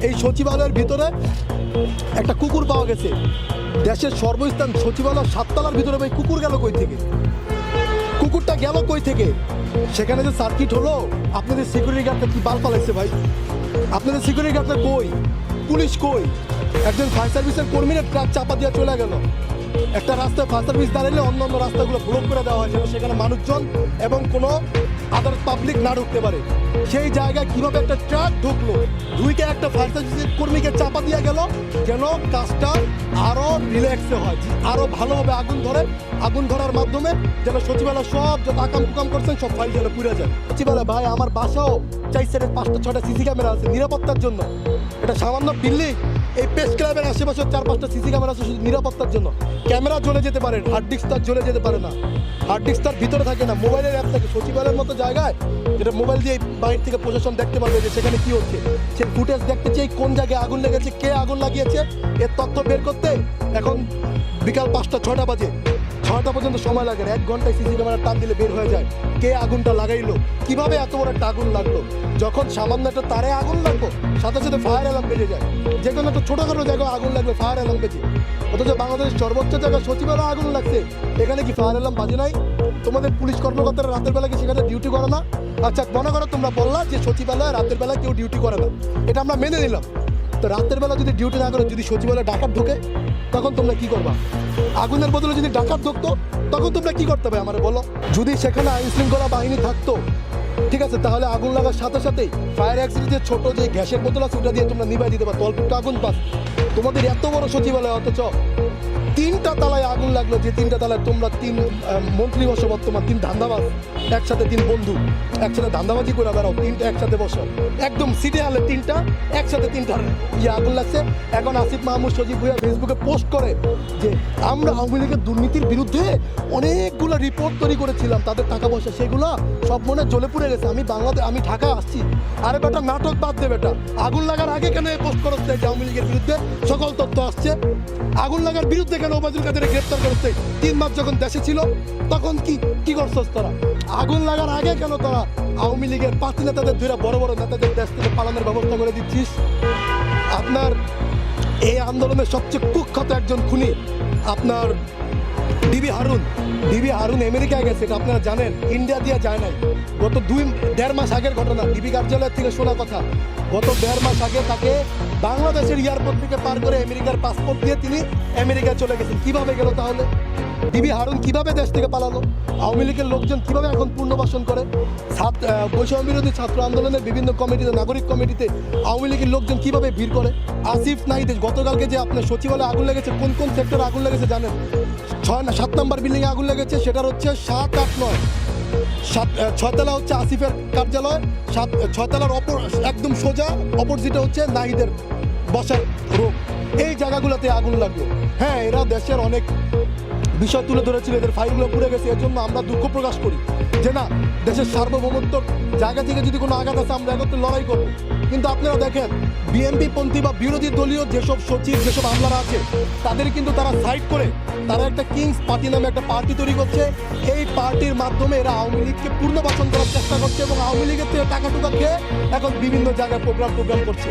এই সচিবালয়ের ভিতরে একটা কুকুর পাওয়া গেছে। দেশের সর্বস্থান সচিবালয় 7 তলার ভিতরে ভাই কুকুর গেল কই থেকে? কুকুরটা গেল কই থেকে? সেখানে যে সার্কিট হলো, আপনাদের সিকিউরিটি গার্ডটা কি বাল পালাইছে ভাই? আপনাদের সিকিউরিটি গার্ডটা কই? পুলিশ কই? একজন ফায়ার সার্ভিসের কর্মীরা ট্রাক চাপা দিয়ে চলে গেল। একটা রাস্তায় ফায়ার সার্ভিস দাঁড়ালে অন্য অন্য রাস্তাগুলো ব্লক করে দেওয়া হয় যেন সেখানে মানুষজন এবং কোনো আদার পাবলিক না ঢুকতে পারে। সেই জায়গায় কিভাবে একটা ট্রাক ঢুকলো, ঢুকে একটা ফায়ার সার্ভিসের কর্মীকে চাপা দিয়ে গেল যেন কাজটা আরো রিল্যাক্সে হয়, আরো ভালোভাবে আগুন ধরে। আগুন ধরার মাধ্যমে যেন সচিবালয় সব যত আকাম কুকাম করছেন সব ফাইল যেন পুড়ে যায়। সচিবালয় ভাই, আমার বাসাও 4 সাইডে 5টা 6টা সিসি ক্যামেরা আছে নিরাপত্তার জন্য। এটা সামান্য বিল্ডিং, এই প্রেস ক্লাবের আশেপাশে 4-5টা সিসি ক্যামেরা আছে শুধু নিরাপত্তার জন্য। ক্যামেরা জ্বলে যেতে পারে, হার্ড ডিস্ক তার জ্বলে যেতে পারে না, হার্ড ডিস্ক তার ভিতরে থাকে না, মোবাইলের অ্যাপ থাকে। সচিবালয়ের মতো জায়গায় যেটা মোবাইল দিয়ে বাইরে থেকে প্রশাসন দেখতে পারবে যে সেখানে কি হচ্ছে, সে ফুটেজ দেখতে চাই, কোন জায়গায় আগুন লেগেছে, কে আগুন লাগিয়েছে, এর তথ্য বের করতে এখন বিকাল 5টা 6টা বাজে, 6টা পর্যন্ত সময় লাগে না। 1 ঘন্টায় সিসি ক্যামেরা টান দিলে বের হয়ে যায় কে আগুনটা লাগাইলো, কিভাবে এত বড় একটা আগুন লাগলো। যখন সামান্য একটা তারে আগুন লাগলো সাথে সাথে ফায়ার অ্যালার্ম বেজে যায়। যে কোনো একটা ছোটোখাটো জায়গায় আগুন লাগবে ফায়ার অ্যালার্ম বেজে, অথচ বাংলাদেশের সর্বোচ্চ জায়গায় সচিবালয়ে আগুন লাগছে, এখানে কি ফায়ার অ্যালার্ম বাজে নাই? তোমাদের পুলিশ কর্মকর্তারা রাতের বেলা কি সেখানে ডিউটি করে না? আচ্ছা মনে করো তোমরা বললা যে সচিবালয়ে রাতের বেলা কেউ ডিউটি করে না, এটা আমরা মেনে নিলাম। তো রাতের বেলা যদি ডিউটি না করে, যদি সচিবালয়ে ডাকাত ঢোকে তখন তোমরা কি করবা? আগুনের বদলে যদি ডাকাত ঢুকতো তখন তোমরা কি করতে হবে আমারে বলো? যদি সেখানে আইন শৃঙ্খলা বাহিনী থাকতো, ঠিক আছে, তাহলে আগুন লাগার সাথে সাথেই ফায়ার অ্যাক্সিডেন্টের ছোট যে গ্যাসের বোতল আছে ওটা দিয়ে তোমরা নিভাই দিতে পারতো, অল্প একটু আগুন পাস। তোমাদের এত বড় সচিবালয়, অথচ 3টা তালায় আগুন লাগলো, যে 3টা তালায় তোমরা 3 মন্ত্রী বসো, বর্তমান 3 ধান্দাবাজ একসাথে, 3 বন্ধু একসাথে ধান্দাবাজি করে বেড়াও, 3টা একসাথে বসো, একদম সিটে হলে 3টা একসাথে 3টা আগুন লাগছে। এখন আসিফ মাহমুদ সজীব ভুঁইয়া ফেসবুকে পোস্ট করে যে আমরা আওয়ামী লীগের দুর্নীতির বিরুদ্ধে অনেকগুলো রিপোর্ট তৈরি করেছিলাম, তাদের টাকা পয়সা সেগুলো সব মনে জ্বলে পুড়ে গেছে, আমি ঢাকা আসছি। আরে বেটা নাটক বাদ দে বেটা, আগুন লাগার আগে কেন এই পোস্ট করতে যে আওয়ামী লীগের বিরুদ্ধে সকল তথ্য আসছে? আগুন লাগার বিরুদ্ধে কেন ওবায়দুল কাদেরকে গ্রেপ্তার করতে 3 মাস যখন দেশে ছিল তখন কি করছস তোরা? আগুন লাগার আগে কেন তোরা আওয়ামী লীগের 5 নেতাদের ধরে বড় বড় নেতাদের দেশ থেকে পালানোর ব্যবস্থা করে দিচ্ছিস? আপনার এই আন্দোলনের সবচেয়ে কুখ্যাত একজন খুনি আপনার ডিবি হারুন আমেরিকায় গেছে, এটা আপনারা জানেন, ইন্ডিয়া দিয়ে যায় নাই। গত 1.5 মাস আগের ঘটনা, ডিবি কার্যালয় থেকে শোনা কথা। গত 1.5 মাস আগে তাকে বাংলাদেশের এয়ারপোর্ট থেকে পার করে আমেরিকার পাসপোর্ট দিয়ে তিনি আমেরিকায় চলে গেছেন। কিভাবে গেল তাহলে? ডিবি হারুন কিভাবে দেশ থেকে পালালো? আওয়ামী লীগের লোকজন কিভাবে এখন পুনর্বাসন করে? বৈষম্য বিরোধী ছাত্র আন্দোলনের বিভিন্ন কমিটিতে, নাগরিক কমিটিতে আওয়ামী লীগের লোকজন কিভাবে ভিড় করে? আসিফ নাহিদ গতকালকে যে আপনার সচিবালয়ে আগুন লেগেছে, কোন কোন সেক্টরে আগুন লেগেছে জানেন? 7 নম্বর বিল্ডিংয়ে আগুন লেগেছে, সেটার হচ্ছে 7, 8, 9, 6 তলা হচ্ছে আসিফের কার্যালয়, 6 তলার একদম সোজা অপোজিটে হচ্ছে নাহিদের বসার রুম। এই জায়গাগুলোতে আগুন লাগলো। হ্যাঁ, এরা দেশের অনেক বিষয় তুলে ধরেছিল, এদের ফাইলগুলো পুড়ে গেছে, এর জন্য আমরা দুঃখ প্রকাশ করি যে না, দেশের সার্বভৌমত্ব জায়গা থেকে যদি কোনো আঘাত আছে আমরা একত্রে লড়াই করব। কিন্তু আপনারা দেখেন বিএনপি পন্থী বা বিরোধী দলীয় যেসব সচিব, যেসব আমলারা আছে, তাদের কিন্তু তারা সাইড করে তারা একটা কিংস পার্টি নামে একটা পার্টি তৈরি করছে। এই পার্টির মাধ্যমে এরা আওয়ামী লীগকে পুনর্বাসন করার চেষ্টা করছে এবং আওয়ামী লীগের থেকে টাকা টুকা খেয়ে এখন বিভিন্ন জায়গায় প্রোগ্রাম করছে।